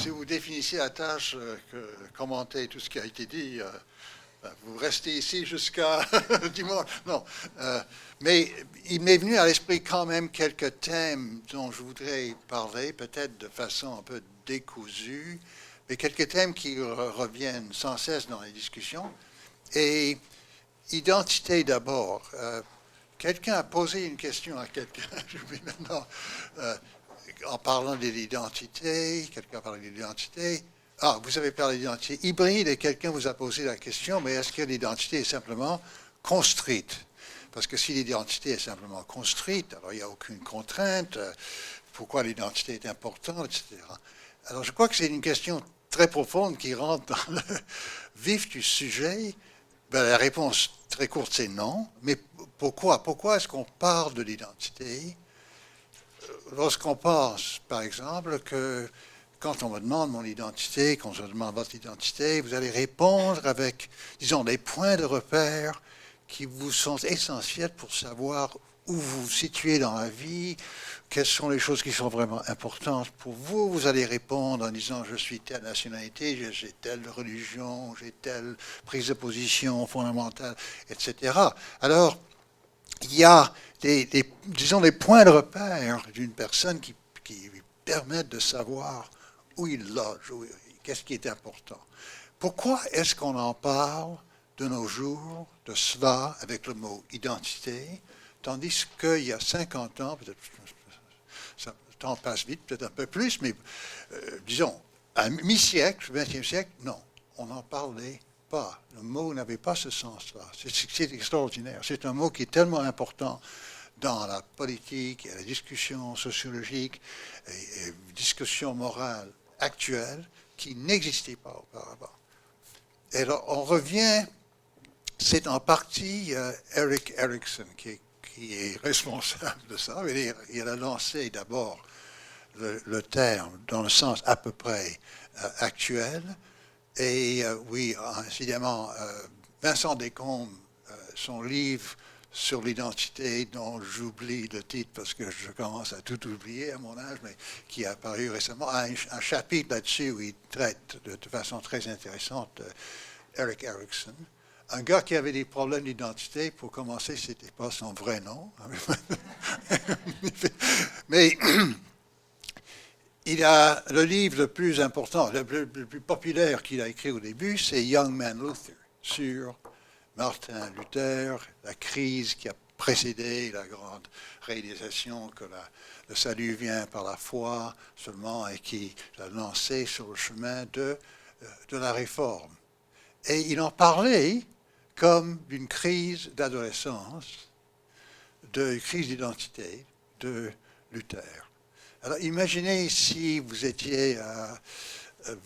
si vous définissez la tâche, commenter tout ce qui a été dit, vous restez ici jusqu'à dimanche. Non. Mais il m'est venu à l'esprit quand même quelques thèmes dont je voudrais parler, peut-être de façon un peu décousue, mais quelques thèmes qui reviennent sans cesse dans les discussions. Et identité d'abord. Quelqu'un a posé une question à quelqu'un, je vais maintenant, en parlant de l'identité, quelqu'un a parlé de l'identité. Ah, vous avez parlé d'identité hybride et quelqu'un vous a posé la question, mais est-ce que l'identité est simplement construite? Parce que si l'identité est simplement construite, alors il n'y a aucune contrainte, pourquoi l'identité est importante, etc. Alors je crois que c'est une question très profonde qui rentre dans le vif du sujet. Ben, la réponse très courte, c'est non. Mais pourquoi? Pourquoi est-ce qu'on parle de l'identité lorsqu'on pense, par exemple, que quand on me demande mon identité, quand je demande votre identité, vous allez répondre avec, disons, des points de repère qui vous sont essentiels pour savoir où vous vous situez dans la vie, quelles sont les choses qui sont vraiment importantes pour vous. Vous allez répondre en disant je suis telle nationalité, j'ai telle religion, j'ai telle prise de position fondamentale, etc. Alors, il y a disons, des points de repère d'une personne qui permettent de savoir où il loge, qu'est-ce qui est important. Pourquoi est-ce qu'on en parle de nos jours de cela avec le mot identité, tandis qu'il y a 50 ans, peut-être le temps passe vite, peut-être un peu plus, mais disons, à mi-siècle, 20e siècle, non, on n'en parlait pas. Le mot n'avait pas ce sens-là. C'est extraordinaire. C'est un mot qui est tellement important dans la politique et la discussion sociologique et discussion morale actuelle qui n'existait pas auparavant. Et alors, on revient, c'est en partie Erik Erikson qui est responsable de ça. Il a lancé d'abord le terme dans le sens à peu près actuel. Et oui, évidemment, Vincent Descombes, son livre sur l'identité, dont j'oublie le titre parce que je commence à tout oublier à mon âge, mais qui a paru récemment, a un chapitre là-dessus où il traite de façon très intéressante Erik Erikson. Un gars qui avait des problèmes d'identité, pour commencer, ce n'était pas son vrai nom. Mais il a le livre le plus important, le plus populaire qu'il a écrit au début, c'est Young Man Luther, sur Martin Luther, la crise qui a précédé la grande réalisation que le salut vient par la foi seulement et qui l'a lancé sur le chemin de la réforme. Et il en parlait comme d'une crise d'adolescence, de crise d'identité de Luther. Alors imaginez si vous étiez à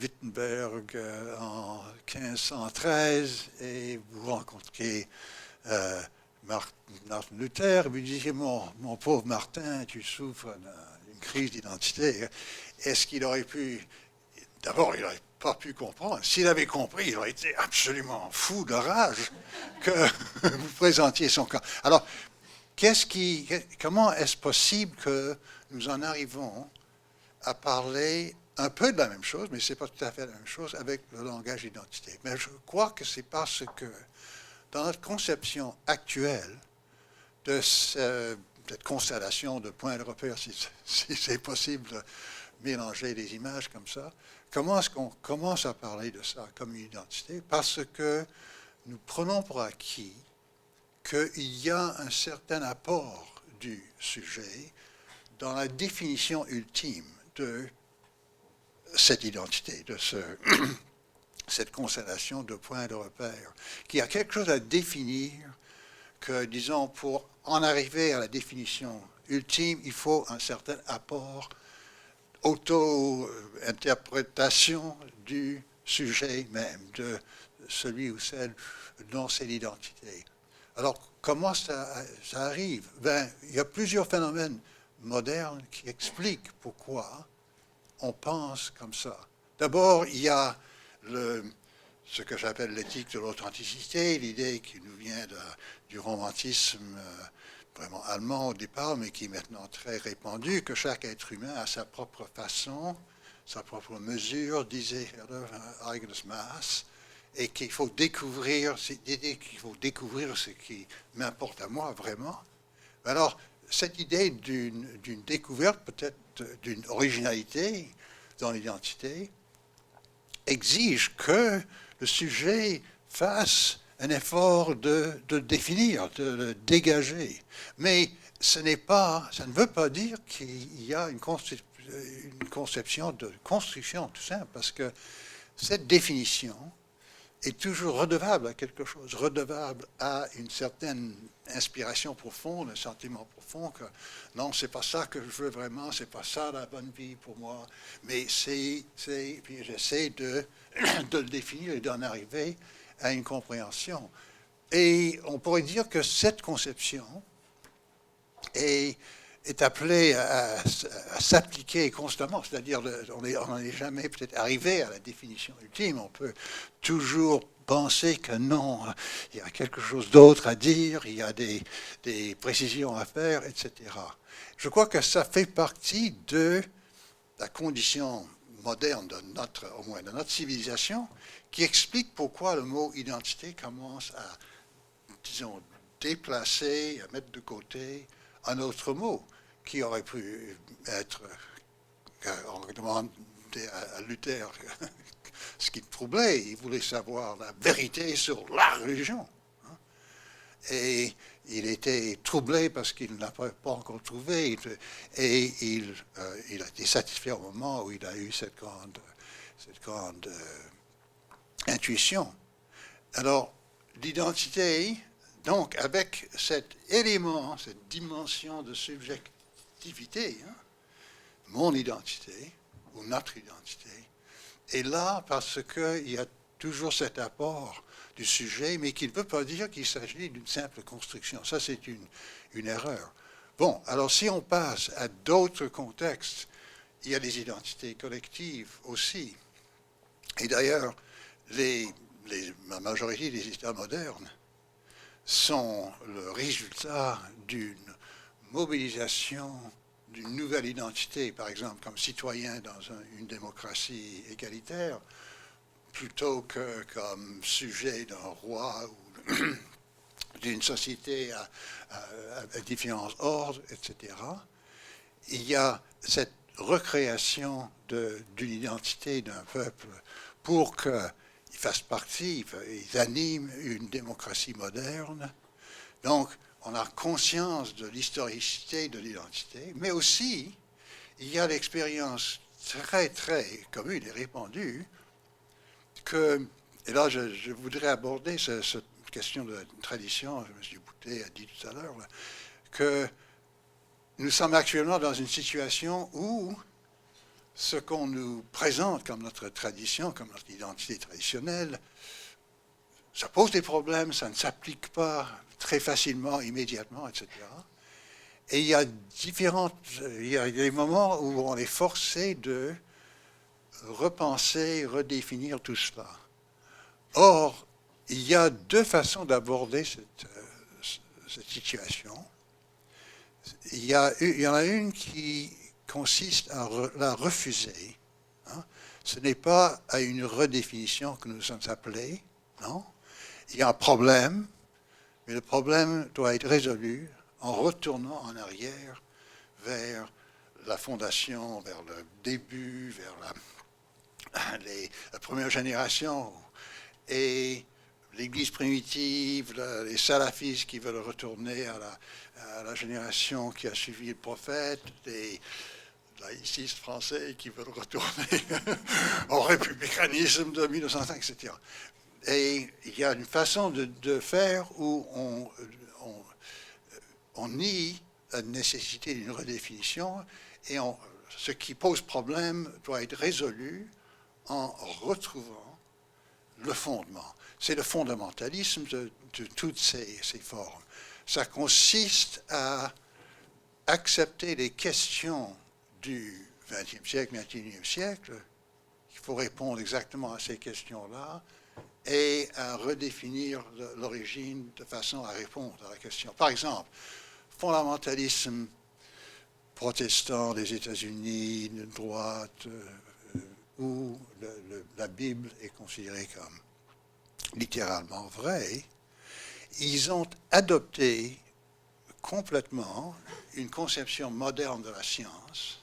Wittenberg en 1513 et vous rencontriez Martin Luther et vous disiez mon pauvre Martin, tu souffres d'une crise d'identité. Est-ce qu'il aurait pu... D'abord, il n'aurait pas pu comprendre. S'il avait compris, il aurait été absolument fou de rage que vous présentiez son cas. Alors, comment est-ce possible que nous en arrivons à parler un peu de la même chose, mais ce n'est pas tout à fait la même chose avec le langage d'identité. Mais je crois que c'est parce que dans notre conception actuelle de cette constellation de points de repère, si c'est possible de mélanger des images comme ça, comment est-ce qu'on commence à parler de ça comme une identité? Parce que nous prenons pour acquis qu'il y a un certain apport du sujet dans la définition ultime de cette identité, de cette constellation de points de repère, qui a quelque chose à définir que, disons, pour en arriver à la définition ultime, il faut un certain apport, auto-interprétation du sujet même, de celui ou celle dont c'est l'identité. Alors, comment ça arrive? Ben, il y a plusieurs phénomènes modernes qui expliquent pourquoi on pense comme ça. D'abord, il y a ce que j'appelle l'éthique de l'authenticité, l'idée qui nous vient du romantisme vraiment allemand au départ, mais qui est maintenant très répandue, que chaque être humain a sa propre façon, sa propre mesure, disait eigenes Maß, et qu'il faut découvrir, ce qui m'importe à moi vraiment. Alors, cette idée d'une découverte, peut-être d'une originalité dans l'identité, exige que le sujet fasse un effort de définir, de le dégager. Mais ça ne veut pas dire qu'il y a une conception de construction, tout simple, parce que cette définition est toujours redevable à quelque chose, redevable à une certaine inspiration profonde, un sentiment profond que non, c'est pas ça que je veux vraiment, c'est pas ça la bonne vie pour moi, mais puis j'essaie de le définir et d'en arriver à une compréhension. Et on pourrait dire que cette conception est appelée à s'appliquer constamment, c'est-à-dire on n'en est jamais peut-être arrivé à la définition ultime, on peut toujours penser que non, il y a quelque chose d'autre à dire, il y a des précisions à faire, etc. Je crois que ça fait partie de la condition moderne au moins de notre civilisation, qui explique pourquoi le mot identité commence à, disons, déplacer, à mettre de côté un autre mot qui aurait pu être, on demandait à Luther ce qui le troublait, il voulait savoir la vérité sur la religion. Et il était troublé parce qu'il ne l'a pas encore trouvé, et il a été satisfait au moment où il a eu cette grande intuition. Alors, l'identité, donc, avec cet élément, cette dimension de subjectivité, mon identité, ou notre identité, est là parce qu'il y a toujours cet apport du sujet, mais qui ne veut pas dire qu'il s'agit d'une simple construction. Ça, c'est une erreur. Bon, alors si on passe à d'autres contextes, il y a des identités collectives aussi. Et d'ailleurs, la majorité des États modernes sont le résultat d'une mobilisation d'une nouvelle identité, par exemple comme citoyen dans une démocratie égalitaire, plutôt que comme sujet d'un roi ou d'une société à différents ordres, etc. Il y a cette recréation d'une identité d'un peuple pour qu'ils fassent partie, ils animent une démocratie moderne. Donc, on a conscience de l'historicité de l'identité, mais aussi, il y a l'expérience très, très commune et répandue que, et là, je voudrais aborder cette question de tradition, M. Boutet a dit tout à l'heure, que nous sommes actuellement dans une situation où ce qu'on nous présente comme notre tradition, comme notre identité traditionnelle, ça pose des problèmes, ça ne s'applique pas très facilement, immédiatement, etc. Et il y a des moments où on est forcé de repenser, redéfinir tout cela. Or, il y a deux façons d'aborder cette situation. Il y en a une qui consiste à la refuser. Ce n'est pas à une redéfinition que nous sommes appelés, non. Il y a un problème, mais le problème doit être résolu en retournant en arrière vers la fondation, vers le début, vers la première génération. Et l'Église primitive, les salafistes qui veulent retourner à la génération qui a suivi le prophète, les laïcistes français qui veulent retourner au républicanisme de 1905, etc. Et il y a une façon de faire où on nie la nécessité d'une redéfinition et ce qui pose problème doit être résolu en retrouvant le fondement. C'est le fondamentalisme de toutes ces formes. Ça consiste à accepter les questions du XXe siècle, XXIe siècle. Il faut répondre exactement à ces questions-là et à redéfinir l'origine de façon à répondre à la question. Par exemple, fondamentalisme protestant des États-Unis, de droite, où la Bible est considérée comme littéralement vraie, ils ont adopté complètement une conception moderne de la science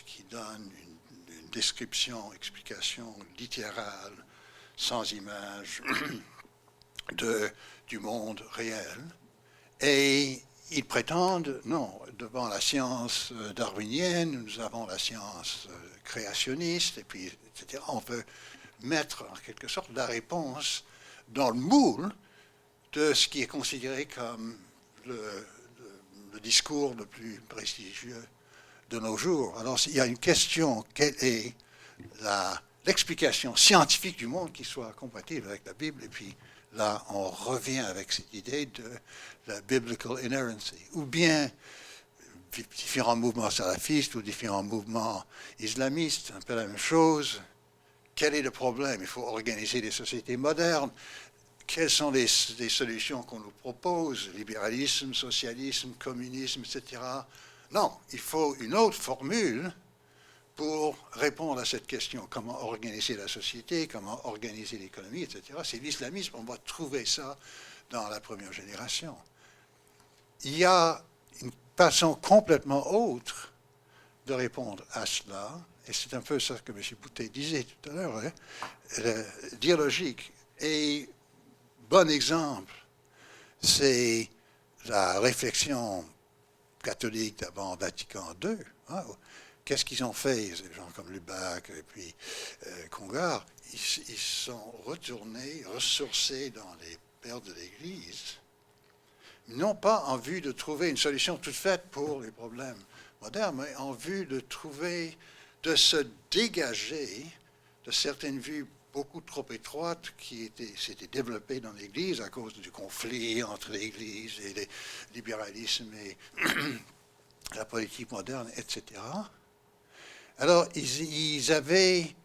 qui donne une description, explication littérale, sans image, du monde réel. Et ils prétendent, non, devant la science darwinienne, nous avons la science créationniste, et puis, etc. On veut mettre en quelque sorte la réponse dans le moule de ce qui est considéré comme le discours le plus prestigieux de nos jours. Alors, il y a une question, quelle est l'explication scientifique du monde qui soit compatible avec la Bible? Et puis là, on revient avec cette idée de la biblical inerrancy, ou bien différents mouvements salafistes ou différents mouvements islamistes, un peu la même chose. Quel est le problème? Il faut organiser des sociétés modernes. Quelles sont les solutions qu'on nous propose? Libéralisme, socialisme, communisme, etc. Non, il faut une autre formule pour répondre à cette question. Comment organiser la société, comment organiser l'économie, etc. C'est l'islamisme, on va trouver ça dans la première génération. Il y a une façon complètement autre de répondre à cela, et c'est un peu ça que M. Boutet disait tout à l'heure, hein, dialogique. Et bon exemple, c'est la réflexion catholique d'avant Vatican II. Hein. Qu'est-ce qu'ils ont fait, des gens comme Lubac et puis Congar? Ils sont retournés, ressourcés dans les pères de l'Église, non pas en vue de trouver une solution toute faite pour les problèmes modernes, mais en vue de trouver, de se dégager de certaines vues beaucoup trop étroites qui s'étaient développées dans l'Église à cause du conflit entre l'Église et le libéralisme et la politique moderne, etc. Alors, ils avaient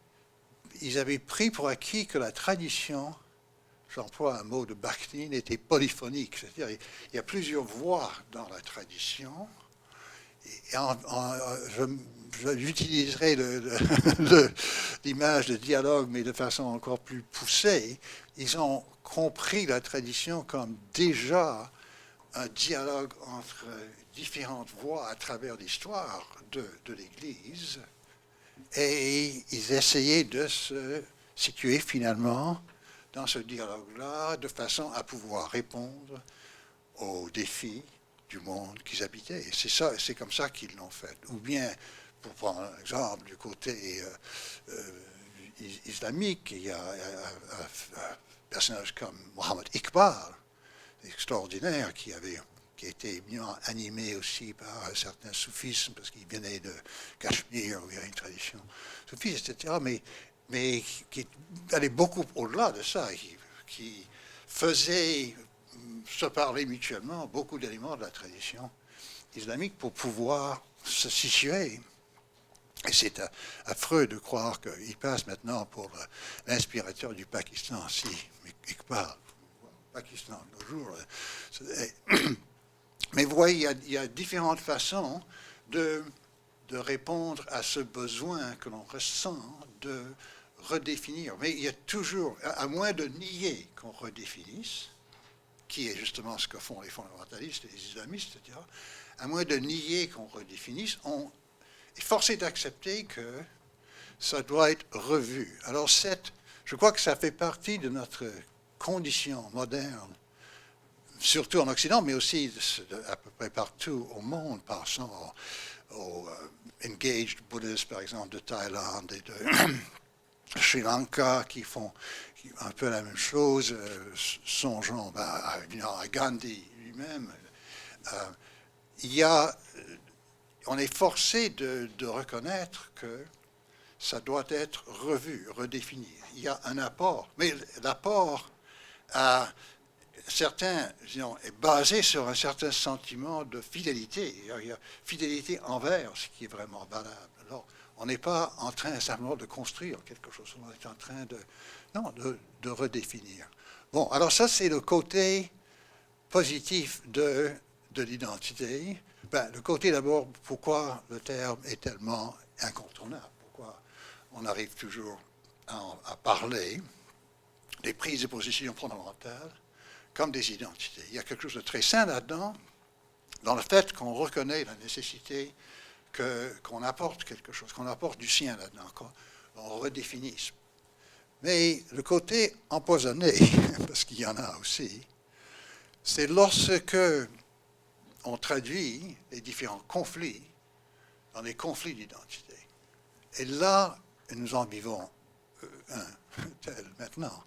pris pour acquis que la tradition, j'emploie un mot de Bakhtin, était polyphonique. C'est-à-dire, il y a plusieurs voix dans la tradition. Et j'utiliserai l'image de dialogue, mais de façon encore plus poussée. Ils ont compris la tradition comme déjà un dialogue entre différentes voix à travers l'histoire de l'Église. Et ils essayaient de se situer finalement dans ce dialogue-là de façon à pouvoir répondre aux défis du monde qu'ils habitaient. Et c'est comme ça qu'ils l'ont fait. Ou bien, pour prendre un exemple du côté islamique, il y a un personnage comme Mohammed Iqbal, extraordinaire, qui était animé aussi par un certain soufisme, parce qu'il venait de Cachemire, où il y a une tradition soufiste, etc., mais qui allait beaucoup au-delà de ça, qui faisait se parler mutuellement beaucoup d'éléments de la tradition islamique pour pouvoir se situer. Et c'est affreux de croire qu'il passe maintenant pour l'inspirateur du Pakistan, si Iqbal, Pakistan, toujours. Mais vous voyez, il y a différentes façons de répondre à ce besoin que l'on ressent de redéfinir. Mais il y a toujours, à moins de nier qu'on redéfinisse, qui est justement ce que font les fondamentalistes et les islamistes, etc., à moins de nier qu'on redéfinisse, on est forcé d'accepter que ça doit être revu. Alors je crois que ça fait partie de notre condition moderne, surtout en Occident, mais aussi à peu près partout au monde, passant aux engaged Buddhistes, par exemple, de Thaïlande et de Sri Lanka, qui font un peu la même chose, songeons à Gandhi lui-même. On est forcé de reconnaître que ça doit être revu, redéfini. Il y a un apport, mais l'apport est basé sur un certain sentiment de fidélité. Il y a fidélité envers ce qui est vraiment valable. Alors, on n'est pas en train simplement de construire quelque chose, on est en train de redéfinir. Bon, alors ça, c'est le côté positif de l'identité. Le côté d'abord, pourquoi le terme est tellement incontournable? Pourquoi on arrive toujours à parler des prises de position fondamentales comme des identités. Il y a quelque chose de très sain là-dedans, dans le fait qu'on reconnaît la nécessité qu'on apporte quelque chose, qu'on apporte du sien là-dedans, qu'on redéfinisse. Mais le côté empoisonné, parce qu'il y en a aussi, c'est lorsque on traduit les différents conflits dans des conflits d'identité. Et là, nous en vivons un tel maintenant.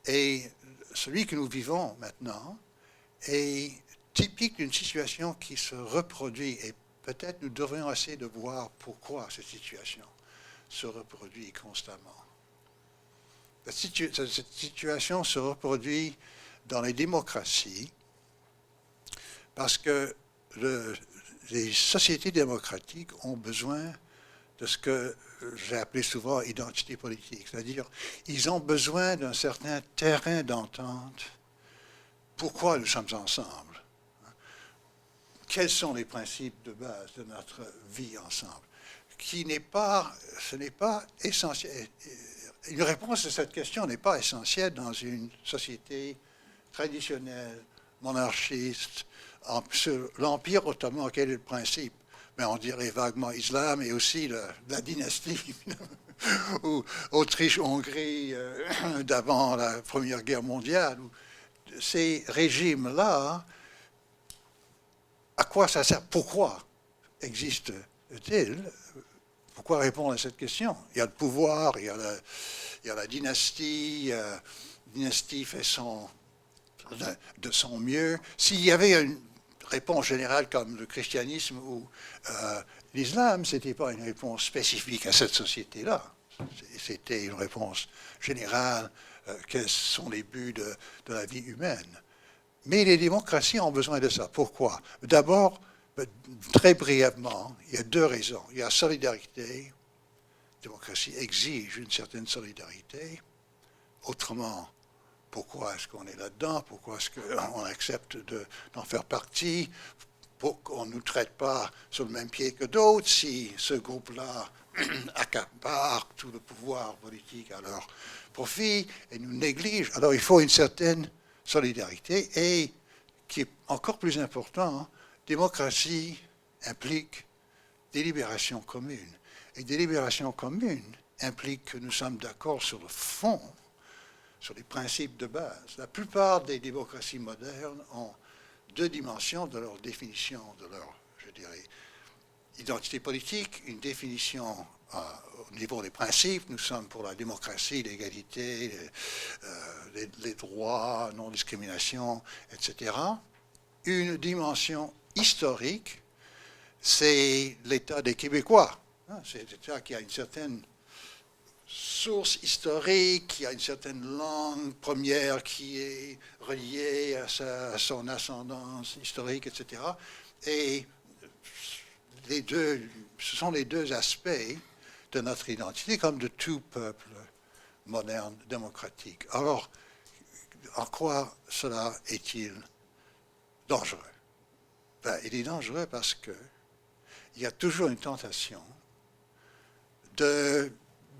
Et celui que nous vivons maintenant est typique d'une situation qui se reproduit. Et peut-être nous devrions essayer de voir pourquoi cette situation se reproduit constamment. Cette situation se reproduit dans les démocraties parce que les sociétés démocratiques ont besoin de ce que j'ai appelé souvent identité politique, c'est-à-dire ils ont besoin d'un certain terrain d'entente. Pourquoi nous sommes ensemble? Quels sont les principes de base de notre vie ensemble? Ce n'est pas essentiel. Une réponse à cette question n'est pas essentielle dans une société traditionnelle, monarchiste. Sur l'Empire ottoman, quel est le principe? Mais on dirait vaguement islam et aussi la dynastie, ou Autriche-Hongrie d'avant la Première Guerre mondiale. Ces régimes-là, à quoi ça sert? Pourquoi existent-ils? Pourquoi répondre à cette question? Il y a le pouvoir, il y a la dynastie. La dynastie fait de son mieux. S'il y avait une réponse générale comme le christianisme ou l'islam, ce n'était pas une réponse spécifique à cette société-là. C'était une réponse générale. Quels sont les buts de la vie humaine? Mais les démocraties ont besoin de ça. Pourquoi? D'abord, très brièvement, il y a deux raisons. Il y a solidarité. La démocratie exige une certaine solidarité. Autrement, pourquoi est-ce qu'on est là-dedans? Pourquoi est-ce qu'on accepte d'en faire partie? Pour qu'on ne nous traite pas sur le même pied que d'autres si ce groupe-là accapare tout le pouvoir politique à leur profit et nous néglige. Alors il faut une certaine solidarité et, qui est encore plus important, démocratie implique délibération commune. Et délibération commune implique que nous sommes d'accord sur le fond, sur les principes de base. La plupart des démocraties modernes ont deux dimensions de leur définition, de leur, je dirais, identité politique, une définition au niveau des principes. Nous sommes pour la démocratie, l'égalité, les droits, non-discrimination, etc. Une dimension historique, c'est l'État des Québécois. C'est l'État qui a une certaine source historique, qui a une certaine langue première qui est reliée à son ascendance historique, etc. Et ce sont les deux aspects de notre identité, comme de tout peuple moderne, démocratique. Alors, en quoi cela est-il dangereux? Il est dangereux parce qu'il y a toujours une tentation de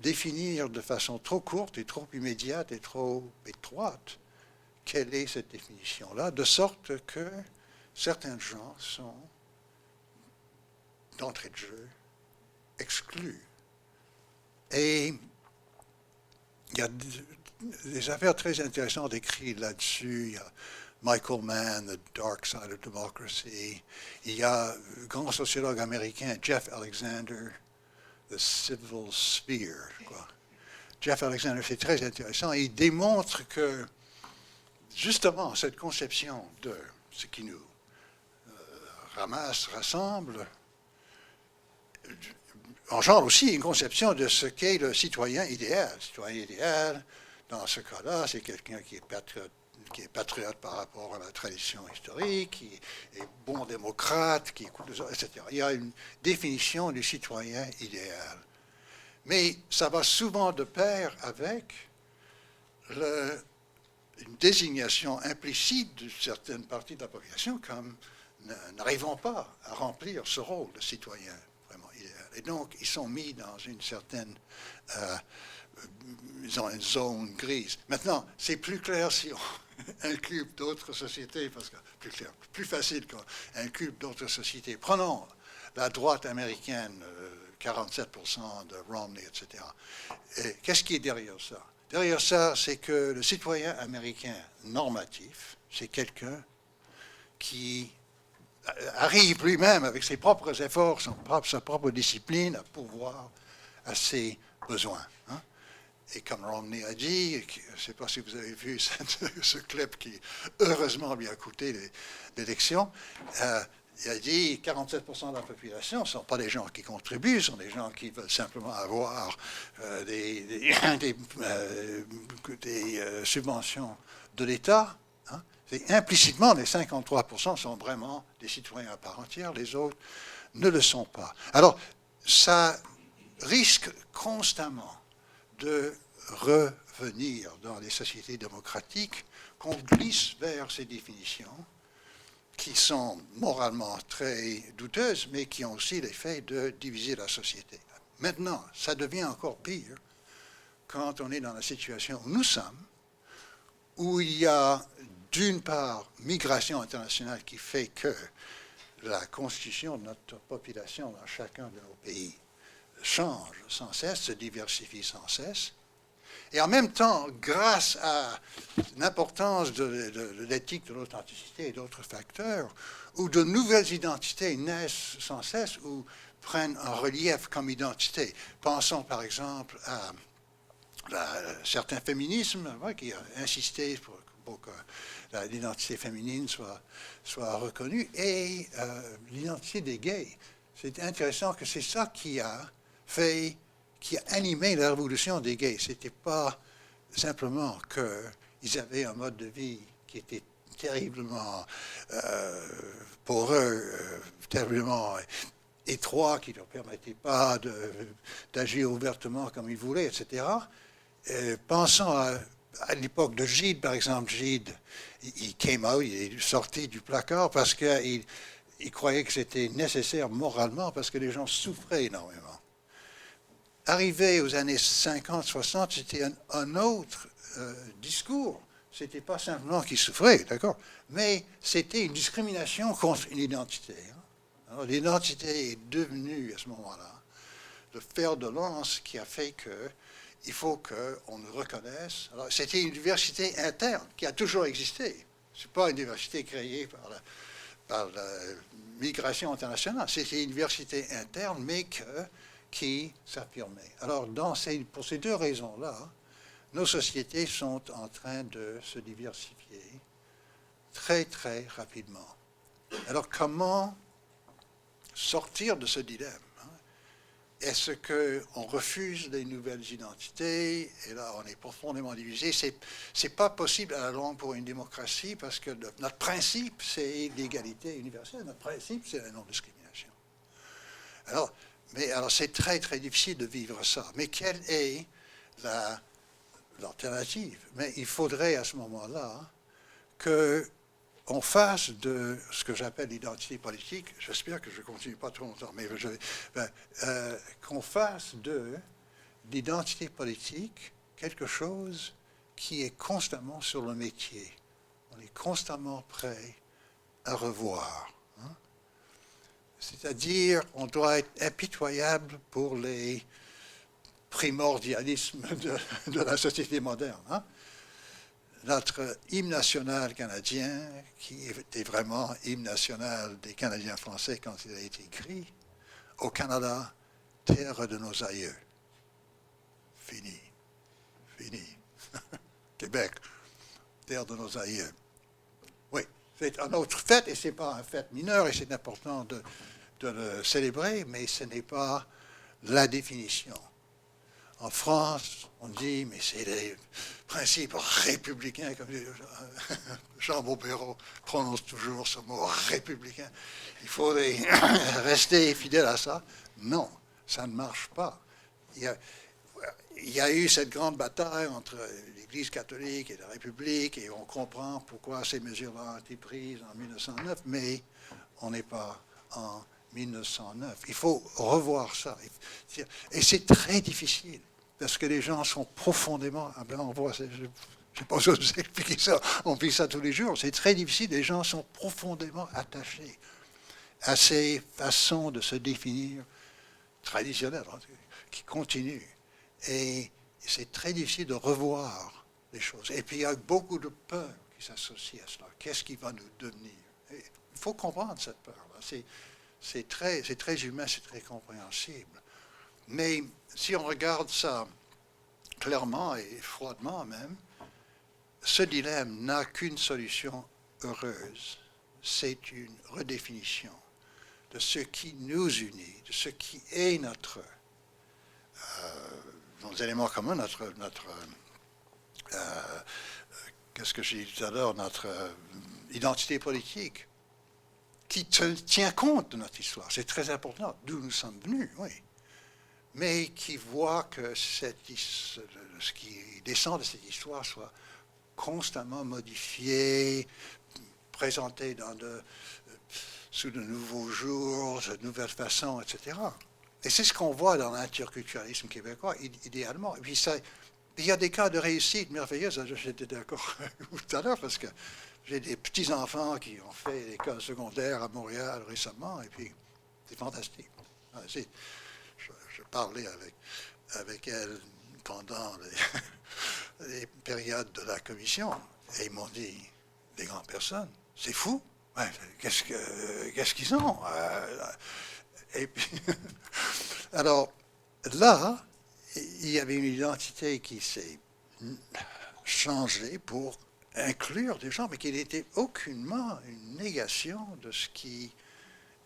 définir de façon trop courte et trop immédiate et trop étroite quelle est cette définition-là, de sorte que certains gens sont, d'entrée de jeu, exclus. Et il y a des affaires très intéressantes écrites là-dessus. Il y a Michael Mann, The Dark Side of Democracy. Il y a le grand sociologue américain Jeff Alexander, The Civil Sphere. Jeff Alexander, c'est très intéressant. Il démontre que, justement, cette conception de ce qui nous rassemble, engendre aussi une conception de ce qu'est le citoyen idéal. Le citoyen idéal, dans ce cas-là, c'est quelqu'un qui est patriote par rapport à la tradition historique, qui est bon démocrate, qui écoute les autres, etc. Il y a une définition du citoyen idéal. Mais ça va souvent de pair avec une désignation implicite de certaines parties de la population comme n'arrivant pas à remplir ce rôle de citoyen vraiment idéal. Et donc, ils sont mis dans une certaine une zone grise. Maintenant, c'est plus clair si on inclut d'autres sociétés, parce que plus clair, plus facile qu'on inclut d'autres sociétés. Prenons la droite américaine, 47% de Romney, etc. Et qu'est-ce qui est derrière ça? Derrière ça, c'est que le citoyen américain normatif, c'est quelqu'un qui arrive lui-même avec ses propres efforts, sa propre discipline à pourvoir à ses besoins. Hein? Et comme Romney a dit, je ne sais pas si vous avez vu ce clip qui heureusement lui a coûté l'élection, il a dit 47% de la population ne sont pas des gens qui contribuent, ce sont des gens qui veulent simplement avoir des subventions de l'État. Hein? Et implicitement, les 53% sont vraiment des citoyens à part entière, les autres ne le sont pas. Alors, ça risque constamment de revenir dans les sociétés démocratiques, qu'on glisse vers ces définitions qui sont moralement très douteuses, mais qui ont aussi l'effet de diviser la société. Maintenant, ça devient encore pire quand on est dans la situation où nous sommes, où il y a d'une part migration internationale qui fait que la constitution de notre population dans chacun de nos pays change sans cesse, se diversifie sans cesse. Et en même temps, grâce à l'importance de l'éthique, de l'authenticité et d'autres facteurs, où de nouvelles identités naissent sans cesse ou prennent un relief comme identité. Pensons par exemple à certains féminismes qui ont insisté pour que l'identité féminine soit reconnue, et l'identité des gays. C'est intéressant que c'est ça qui a animé la révolution des gays. Ce n'était pas simplement qu'ils avaient un mode de vie qui était terriblement poreux, terriblement étroit, qui ne leur permettait pas d'agir ouvertement comme ils voulaient, etc. Pensons à l'époque de Gide, par exemple. Gide, il came out, il est sorti du placard parce qu'il croyait que c'était nécessaire moralement, parce que les gens souffraient énormément. Arrivé aux années 50, 60, c'était un autre discours. Ce n'était pas simplement qu'ils souffraient, d'accord, mais c'était une discrimination contre une identité. Hein. Alors, l'identité est devenue, à ce moment-là, le fer de lance qui a fait qu'il faut qu'on nous reconnaisse. Alors, c'était une diversité interne qui a toujours existé. Ce n'est pas une diversité créée par la migration internationale. C'était une diversité interne, mais qui s'affirmait. Alors, pour ces deux raisons-là, nos sociétés sont en train de se diversifier très, très rapidement. Alors, comment sortir de ce dilemme? Est-ce qu'on refuse les nouvelles identités? Et là, on est profondément divisé. C'est pas possible à la longue pour une démocratie, parce que notre principe, c'est l'égalité universelle. Notre principe, c'est la non-discrimination. Alors, c'est très, très difficile de vivre ça. Mais quelle est l'alternative? Mais il faudrait à ce moment-là qu'on fasse de ce que j'appelle l'identité politique, j'espère que je ne continue pas trop longtemps, mais qu'on fasse de l'identité politique quelque chose qui est constamment sur le métier. On est constamment prêt à revoir. Hein? C'est-à-dire, on doit être impitoyable pour les primordialismes de la société moderne. Hein? Notre hymne national canadien, qui était vraiment hymne national des Canadiens français quand il a été écrit, au Canada, terre de nos aïeux. Fini. Québec, terre de nos aïeux. Oui, c'est un autre fête, et ce n'est pas un fête mineur, et c'est important de le célébrer, mais ce n'est pas la définition. En France, on dit, mais c'est les principes républicains, comme Jean Beaupérault prononce toujours ce mot républicain. Il faut rester fidèle à ça. Non, ça ne marche pas. Il y a eu cette grande bataille entre l'Église catholique et la République, et on comprend pourquoi ces mesures-là ont été prises en 1909, mais on n'est pas en 1909. Il faut revoir ça. Et c'est très difficile, parce que les gens sont profondément... Ah ben on voit, je ne sais pas si vous expliquer ça, on vit ça tous les jours. C'est très difficile, les gens sont profondément attachés à ces façons de se définir traditionnelles, qui continuent. Et c'est très difficile de revoir les choses. Et puis il y a beaucoup de peur qui s'associe à cela. Qu'est-ce qui va nous devenir? Et il faut comprendre cette peur-là. C'est très humain, c'est très compréhensible. Mais si on regarde ça clairement et froidement même, ce dilemme n'a qu'une solution heureuse. C'est une redéfinition de ce qui nous unit, de ce qui est nos éléments communs, qu'est-ce que j'ai dit tout à l'heure, notre identité politique, qui tient compte de notre histoire. C'est très important, d'où nous sommes venus, oui. Mais qui voit que ce qui descend de cette histoire soit constamment modifié, présenté sous de nouveaux jours, de nouvelles façons, etc. Et c'est ce qu'on voit dans l'interculturalisme québécois, idéalement. Et puis il y a des cas de réussite merveilleuse. J'étais d'accord avec vous tout à l'heure, parce que j'ai des petits-enfants qui ont fait l'école secondaire à Montréal récemment, et puis c'est fantastique. Je parlais avec elle pendant les périodes de la commission, et ils m'ont dit, des grandes personnes, c'est fou, ouais, qu'est-ce qu'ils ont? Et puis, alors là, il y avait une identité qui s'est changée pour inclure des gens, mais qui n'était aucunement une négation de ce qui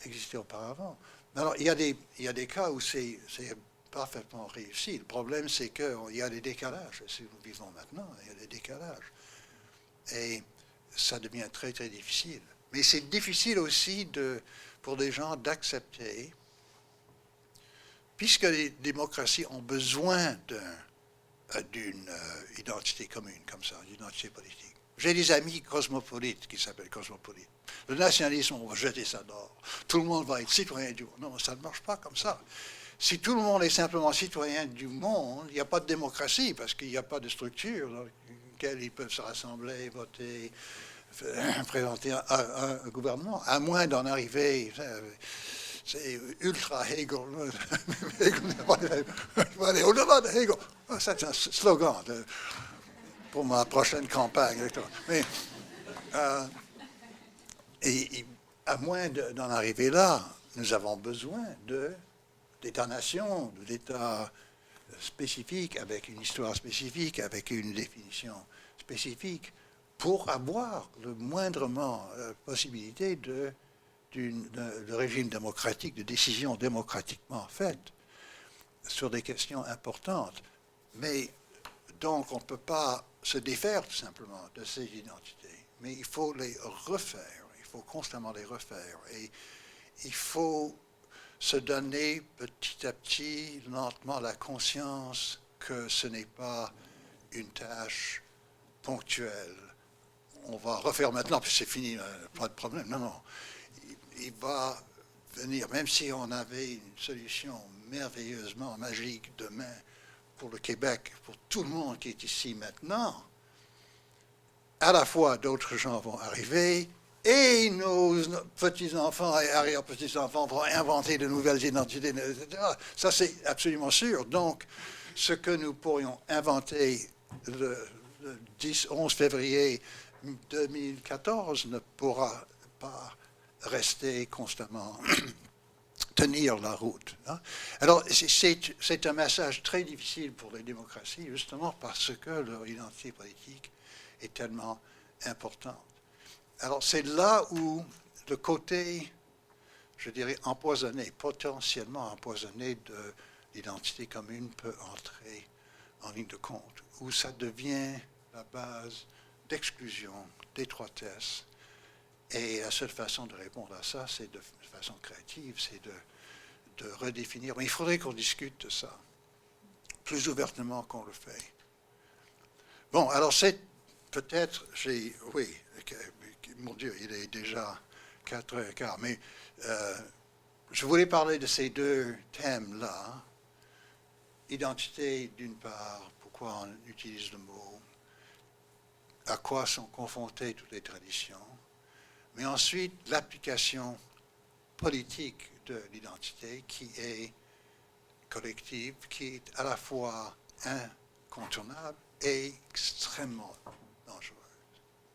existait auparavant. Alors, il y a des cas où c'est parfaitement réussi. Le problème, c'est qu'il y a des décalages. Si nous vivons maintenant, il y a des décalages. Et ça devient très, très difficile. Mais c'est difficile aussi pour des gens d'accepter, puisque les démocraties ont besoin d'une identité commune comme ça, d'une identité politique. J'ai des amis cosmopolites qui s'appellent cosmopolites. Le nationalisme, on va jeter ça dehors. Tout le monde va être citoyen du monde. Non, ça ne marche pas comme ça. Si tout le monde est simplement citoyen du monde, il n'y a pas de démocratie, parce qu'il n'y a pas de structure dans laquelle ils peuvent se rassembler, voter, présenter un gouvernement, à moins d'en arriver... C'est ultra Hegel. Hegel va aller au-delà de Hegel. C'est un slogan pour ma prochaine campagne. Mais, et à moins d'en arriver là, nous avons besoin d'États-nations, d'États spécifiques, avec une histoire spécifique, avec une définition spécifique, pour avoir le moindrement possibilité de régime démocratique, de décision démocratiquement faite sur des questions importantes. Mais donc on ne peut pas se défaire tout simplement de ces identités, mais il faut les refaire, il faut constamment les refaire, et il faut se donner petit à petit, lentement, la conscience que ce n'est pas une tâche ponctuelle. On va refaire maintenant, puis c'est fini, pas de problème. Non, non. Il va venir, même si on avait une solution merveilleusement magique demain pour le Québec, pour tout le monde qui est ici maintenant, à la fois d'autres gens vont arriver et nos petits-enfants et arrière-petits-enfants vont inventer de nouvelles identités, etc. Ça, c'est absolument sûr. Donc, ce que nous pourrions inventer le 11 février 2014 ne pourra pas rester constamment, tenir la route. Hein. Alors, c'est un message très difficile pour les démocraties, justement parce que leur identité politique est tellement importante. Alors, c'est là où le côté, je dirais, empoisonné, potentiellement empoisonné de l'identité commune peut entrer en ligne de compte, où ça devient la base d'exclusion, d'étroitesse. Et la seule façon de répondre à ça, c'est de façon créative, c'est de redéfinir. Mais il faudrait qu'on discute de ça plus ouvertement qu'on le fait. Bon, alors c'est peut-être, mon Dieu, il est déjà 4h15, mais je voulais parler de ces deux thèmes-là. Identité, d'une part, pourquoi on utilise le mot, à quoi sont confrontées toutes les traditions, mais ensuite l'application politique de l'identité qui est collective, qui est à la fois incontournable et extrêmement dangereuse.